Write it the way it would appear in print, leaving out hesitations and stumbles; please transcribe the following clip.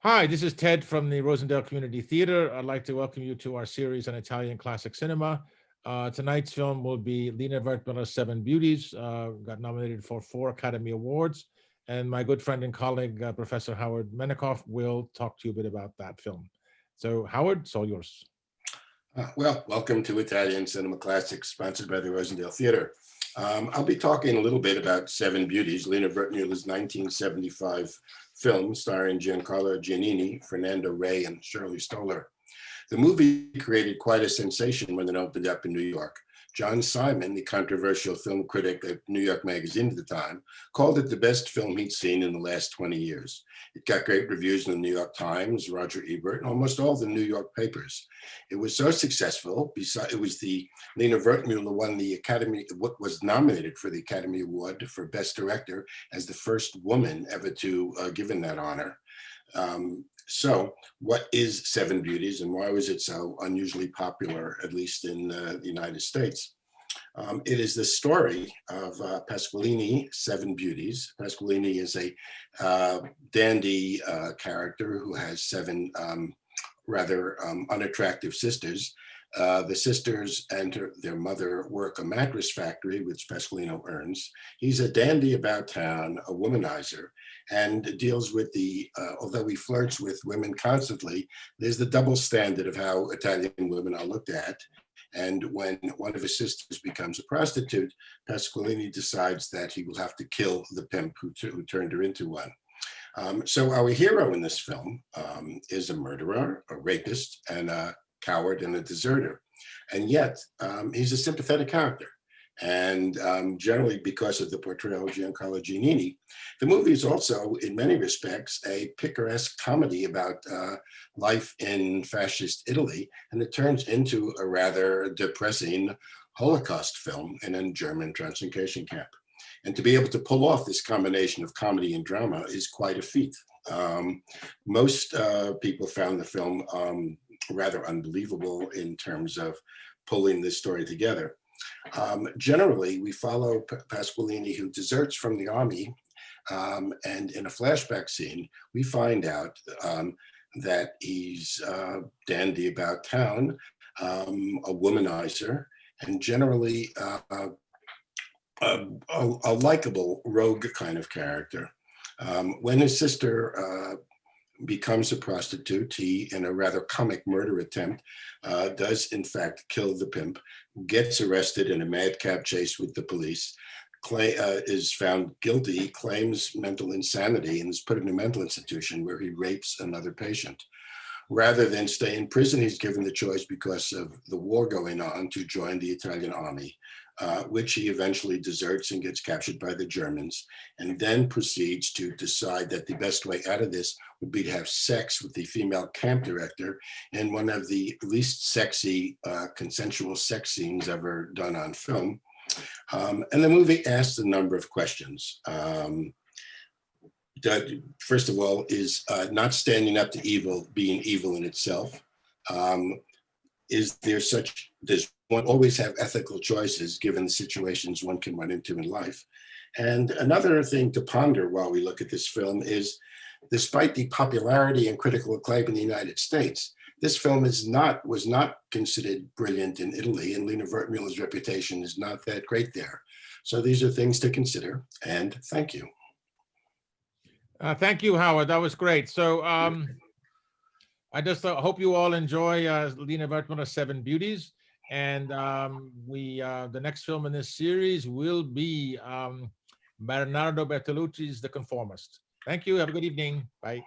Hi, this is Ted from the Rosendale Community Theater. I'd like to welcome you to our series on Italian classic cinema. Tonight's film will be Lina Wertmüller's Seven Beauties, got nominated for 4 Academy Awards. And my good friend and colleague, Professor Howard Menikoff, will talk to you a bit about that film. So Howard, it's all yours. Well, welcome to Italian Cinema Classics, sponsored by the Rosendale Theater. I'll be talking a little bit about Seven Beauties, Lina Wertmüller's 1975 film starring Giancarlo Giannini, Fernando Ray, and Shirley. The movie created quite a sensation when it opened up in New York. John Simon, the controversial film critic at New York Magazine at the time, called it the best film he'd seen in the last 20 years. It got great reviews in the New York Times, Roger Ebert, and almost all the New York papers. It was so successful, it was the Lina Wertmüller won the Academy, what was nominated for the Academy Award for Best Director as the first woman ever to given that honor. So what is Seven Beauties and why was it so unusually popular, at least in the United States? It is the story of Pasqualino Seven Beauties. Pasqualino is a dandy character who has 7 rather unattractive sisters. The sisters and their mother work a mattress factory, which Pasqualino earns. He's a dandy about town, a womanizer, and deals with the, although he flirts with women constantly, there's the double standard of how Italian women are looked at. And when one of his sisters becomes a prostitute, Pasqualino decides that he will have to kill the pimp who turned her into one. So our hero in this film is a murderer, a rapist, and a coward and a deserter. And yet he's a sympathetic character. And generally because of the portrayal of Giancarlo Giannini, the movie is also in many respects a picaresque comedy about life in fascist Italy. And it turns into a rather depressing Holocaust film in a German concentration camp. And to be able to pull off this combination of comedy and drama is quite a feat. Most people found the film rather unbelievable in terms of pulling this story together. Generally, we follow Pasqualino, who deserts from the army, and in a flashback scene, we find out that he's dandy about town, a womanizer, and generally a likable rogue kind of character. When his sister becomes a prostitute, he, in a rather comic murder attempt, does in fact kill the pimp, gets arrested in a madcap chase with the police, is found guilty, claims mental insanity, and is put in a mental institution where he rapes another patient. Rather than stay in prison, he's given the choice, because of the war going on, to join the Italian army, which he eventually deserts and gets captured by the Germans, and then proceeds to decide that the best way out of this would be to have sex with the female camp director in one of the least sexy consensual sex scenes ever done on film. And the movie asks a number of questions. That, first of all, is not standing up to evil being evil in itself? Is there such, does one always have ethical choices given the situations one can run into in life? And another thing to ponder while we look at this film is, despite the popularity and critical acclaim in the United States, this film was not considered brilliant in Italy, and Lina Wertmüller's reputation is not that great there. So these are things to consider, and thank you. Thank you, Howard. That was great. So I just hope you all enjoy Lina Wertmüller's Seven Beauties. And the next film in this series will be Bernardo Bertolucci's The Conformist. Thank you. Have a good evening. Bye.